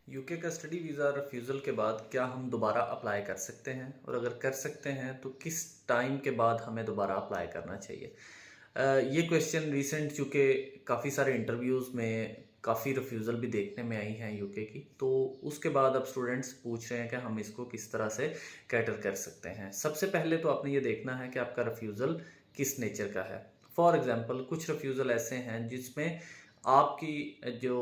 UK का study visa refusal के बाद क्या हम दोबारा अप्लाई कर सकते हैं और अगर कर सकते हैं तो किस टाइम के बाद हमें दोबारा अप्लाई करना चाहिए। ये क्वेश्चन रिसेंट चूँकि काफ़ी सारे इंटरव्यूज़ में काफ़ी रिफ्यूज़ल भी देखने में आई हैं यूके की, तो उसके बाद अब स्टूडेंट्स पूछ रहे हैं कि हम इसको किस तरह से कैटर कर सकते हैं। सबसे पहले तो आपने ये देखना है कि आपका रिफ्यूज़ल किस नेचर का है। फॉर एग्ज़ाम्पल कुछ रिफ्यूज़ल ऐसे हैं जिसमें आपकी जो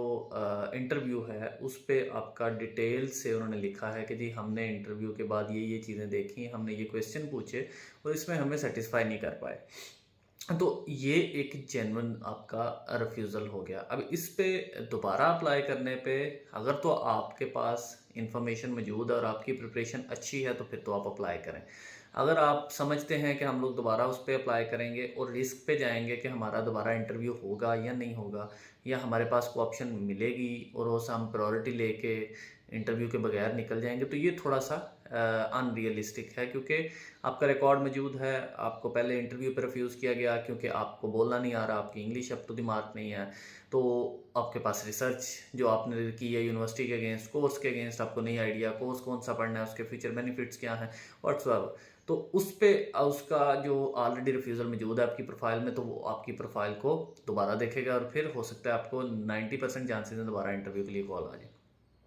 इंटरव्यू है उस पे आपका डिटेल से उन्होंने लिखा है कि जी हमने इंटरव्यू के बाद ये चीज़ें देखी, हमने ये क्वेश्चन पूछे और इसमें हमें सेटिस्फाई नहीं कर पाए। तो ये एक जेन्युइन आपका रिफ्यूज़ल हो गया। अब इस पे दोबारा अप्लाई करने पे अगर तो आपके पास इंफॉर्मेशन मौजूद है और आपकी प्रिपरेशन अच्छी है तो फिर तो आप अप्लाई करें। अगर आप समझते हैं कि हम लोग दोबारा उस पे अप्लाई करेंगे और रिस्क पे जाएँगे कि हमारा दोबारा इंटरव्यू होगा या नहीं होगा, या हमारे पास कोई ऑप्शन मिलेगी और उस हम प्रायोरिटी लेके इंटरव्यू के बगैर निकल जाएँगे, तो ये थोड़ा-सा अनरियलिस्टिक है क्योंकि आपका रिकॉर्ड मौजूद है, आपको पहले इंटरव्यू पे रिफ्यूज़ किया गया क्योंकि आपको बोलना नहीं आ रहा, आपकी English up to the mark नहीं है। तो आपके पास रिसर्च जो आपने की है यूनिवर्सिटी के अगेंस्ट, कोर्स के अगेंस्ट आपको नहीं आइडिया, कोर्स कौन-सा पढ़ना है, उसके फ्यूचर बेनिफिट्स क्या हैं, व्हाट्सएवर। तो उस पे उसका जो ऑलरेडी रिफ्यूज़ल मौजूद है आपकी प्रोफ़ाइल में, तो वो आपकी प्रोफ़ाइल को दोबारा देखेगा और फिर हो सकता है आपको 90% चांसेस हैं दोबारा इंटरव्यू के लिए कॉल आ जाए।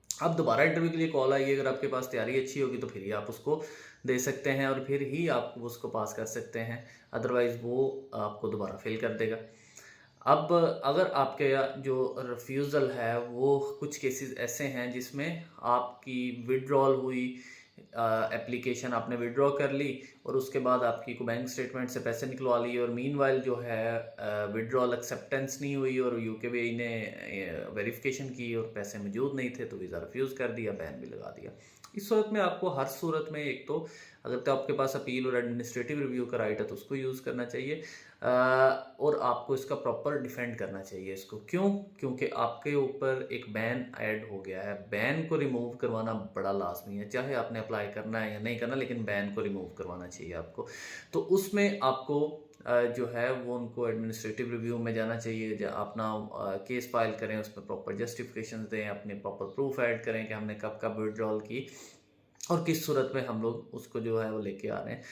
अब दोबारा इंटरव्यू के लिए कॉल आई, अगर आपके पास तैयारी अच्छी होगी तो फिर ही आप उसको दे सकते हैं और फिर ही आप उसको पास कर सकते हैं, अदरवाइज़ वो आपको दोबारा फेल कर देगा। अब अगर आपके जो रिफ्यूज़ल है वो कुछ केसेस ऐसे हैं जिसमें आपकी विथड्रॉल हुई, एप्लीकेशन आपने विथड्रॉ कर ली और उसके बाद आपकी को बैंक स्टेटमेंट से पैसे निकलवा लिए और मीनवाइल जो है विथड्रॉल एक्सेप्टेंस नहीं हुई और यूकेबीआई ने वेरिफिकेशन की और पैसे मौजूद नहीं थे तो वीज़ा रिफ्यूज़ कर दिया, बैन भी लगा दिया। इस सूरत में आपको हर सूरत में एक तो अगर तो आपके पास अपील और एडमिनिस्ट्रेटिव रिव्यू का राइट है तो उसको यूज़ करना चाहिए, और आपको इसका प्रॉपर डिफेंड करना चाहिए इसको। क्यों? क्योंकि आपके ऊपर एक बैन ऐड हो गया है। बैन को रिमूव करवाना बड़ा लाज़मी है, चाहे आपने अप्लाई करना है या नहीं करना, लेकिन बैन को रिमूव करवाना चाहिए आपको। तो उसमें आपको जो है वो उनको एडमिनिस्ट्रेटिव रिव्यू में जाना चाहिए, अपना केस फाइल करें, उसमें प्रॉपर जस्टिफिकेशंस दें, अपने प्रॉपर प्रूफ ऐड करें कि हमने कब-कब विथड्रॉल की और किस सूरत में हम लोग उसको जो है वो लेके आ रहे हैं।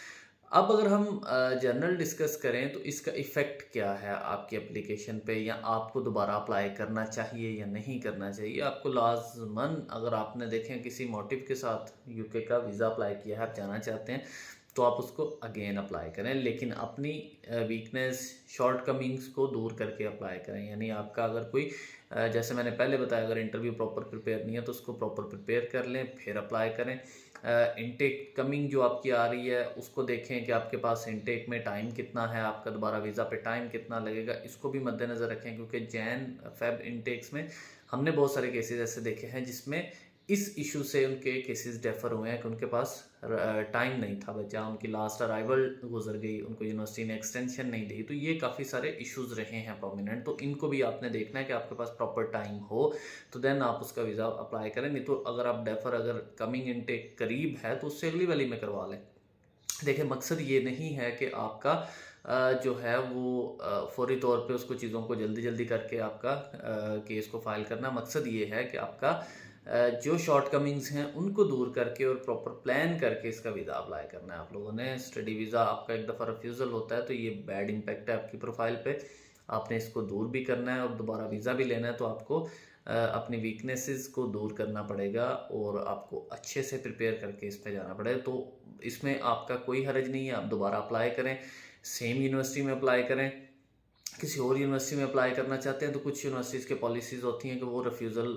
अब अगर हम जनरल डिस्कस करें तो इसका इफ़ेक्ट क्या है आपकी एप्लीकेशन पे, या आपको दोबारा अप्लाई करना चाहिए या नहीं करना चाहिए। आपको लाज़मन अगर आपने देखें किसी मोटिव के साथ यूके का वीज़ा अप्लाई किया है, आप जाना चाहते हैं, तो आप उसको अगेन अप्लाई करें, लेकिन अपनी वीकनेस शॉर्ट कमिंग्स को दूर करके अप्लाई करें। यानी आपका अगर कोई जैसे मैंने पहले बताया, अगर इंटरव्यू प्रॉपर प्रिपेयर नहीं है तो उसको प्रॉपर प्रिपेयर कर लें फिर अप्लाई करें। इनटेक कमिंग जो आपकी आ रही है उसको देखें कि आपके पास इनटेक में टाइम कितना है, आपका दोबारा वीज़ा पे टाइम कितना लगेगा, इसको भी मद्देनज़र रखें क्योंकि जैन फेब इनटेक्स में हमने बहुत सारे केसेस ऐसे देखे हैं जिसमें इस इशू से उनके केसेस डेफर हुए हैं कि उनके पास टाइम नहीं था बचा, उनकी लास्ट अराइवल गुजर गई, उनको यूनिवर्सिटी ने एक्सटेंशन नहीं दी। तो ये काफ़ी सारे इश्यूज रहे हैं प्रोमिनेंट, तो इनको भी आपने देखना है कि आपके पास प्रॉपर टाइम हो तो देन आप उसका वीज़ा अप्लाई करें। नहीं तो अगर आप डेफर अगर कमिंग इनटेक करीब है तो उससे अगली वाली में करवा लें। देखिए मकसद ये नहीं है कि आपका जो है वो फौरी तौर पे उसको चीज़ों को जल्दी-जल्दी करके आपका केस को फ़ाइल करना। मकसद ये है कि आपका जो शॉर्टकमिंग्स हैं उनको दूर करके और प्रॉपर प्लान करके इसका वीज़ा अप्लाई करना है आप लोगों ने। स्टडी वीज़ा आपका एक दफ़ा रिफ्यूज़ल होता है तो ये बैड इम्पैक्ट है आपकी प्रोफ़ाइल पे। आपने इसको दूर भी करना है और दोबारा वीज़ा भी लेना है तो आपको अपनी वीकनेसेस को दूर करना पड़ेगा और आपको अच्छे से प्रिपेयर करके इस पे जाना पड़ेगा। तो इसमें आपका कोई हर्ज नहीं है, आप दोबारा अप्लाई करें, सेम यूनिवर्सिटी में अप्लाई करें। किसी और यूनिवर्सिटी में अप्लाई करना चाहते हैं तो कुछ यूनिवर्सिटीज़ के पॉलिसीज़ होती हैं कि वो रिफ्यूज़ल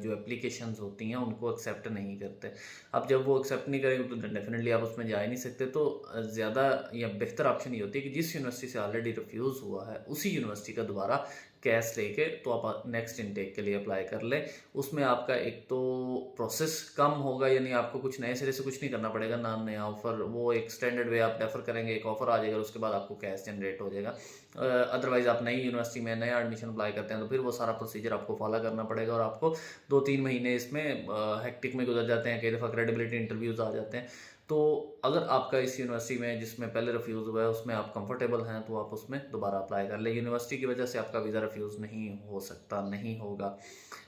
जो एप्लीकेशंस होती हैं उनको एक्सेप्ट नहीं करते। अब जब वो एक्सेप्ट नहीं करेंगे तो डेफिनेटली आप उसमें जा ही नहीं सकते। तो ज़्यादा या बेहतर ऑप्शन ये होती है कि जिस यूनिवर्सिटी से ऑलरेडी रिफ्यूज़ हुआ है उसी यूनिवर्सिटी का दोबारा कैश लेके तो आप नेक्स्ट इनटेक के लिए अप्लाई कर लें। उसमें आपका एक तो प्रोसेस कम होगा, यानी आपको कुछ नए सिरे से कुछ नहीं करना पड़ेगा, ना नया ऑफ़र, वो एक स्टैंडर्ड वे आप रेफ़र करेंगे, एक ऑफ़र आ जाएगा और उसके बाद आपको कैश जनरेट हो जाएगा। अदरवाइज़ आप नई यूनिवर्सिटी में नया एडमिशन अप्लाई करते हैं तो फिर वो सारा प्रोसीजर आपको फॉलो करना पड़ेगा और आपको 2-3 महीने इसमें हेक्टिक में गुजर जाते हैं, कई दफ़ा क्रेडिबिलिटी इंटरव्यूज़ आ जाते हैं। तो अगर आपका इस यूनिवर्सिटी में जिसमें पहले रिफ्यूज़ हुआ है उसमें आप कंफर्टेबल हैं तो आप उसमें दोबारा अप्लाई कर लें। यूनिवर्सिटी की वजह से आपका वीज़ा रिफ्यूज़ नहीं हो सकता, नहीं होगा,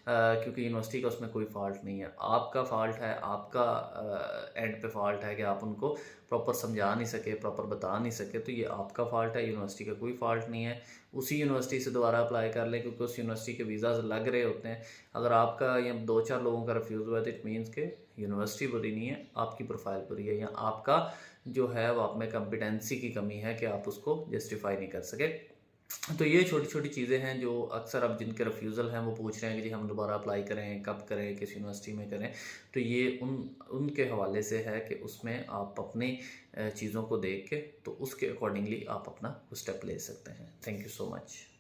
क्योंकि यूनिवर्सिटी का उसमें कोई फ़ॉल्ट नहीं है। आपका फ़ॉल्ट है, आपका एंड पे फ़ॉल्ट है कि आप उनको प्रॉपर समझा नहीं सके, प्रॉपर बता नहीं सके, तो ये आपका फ़ॉल्ट है, यूनिवर्सिटी का कोई फ़ॉल्ट नहीं है। उसी यूनिवर्सिटी से दोबारा अप्लाई कर लें क्योंकि उस यूनिवर्सिटी के वीज़ाज़ लग रहे होते हैं। अगर आपका या 2-4 लोगों का रिफ्यूज़ हुआ है तो इट मीन्स के यूनिवर्सिटी बुरी नहीं है, आपकी प्रोफाइल बुरी है या आपका जो है वो आप में कॉम्पिटेंसी की कमी है कि आप उसको जस्टिफाई नहीं कर सके। तो ये छोटी-छोटी चीज़ें हैं जो अक्सर अब जिनके रिफ्यूज़ल हैं वो पूछ रहे हैं कि जी हम दोबारा अप्लाई करें, कब करें, किस यूनिवर्सिटी में करें। तो ये उनके हवाले से है कि उसमें आप अपनी चीज़ों को देख के तो उसके अकॉर्डिंगली आप अपना स्टेप ले सकते हैं। Thank you so much.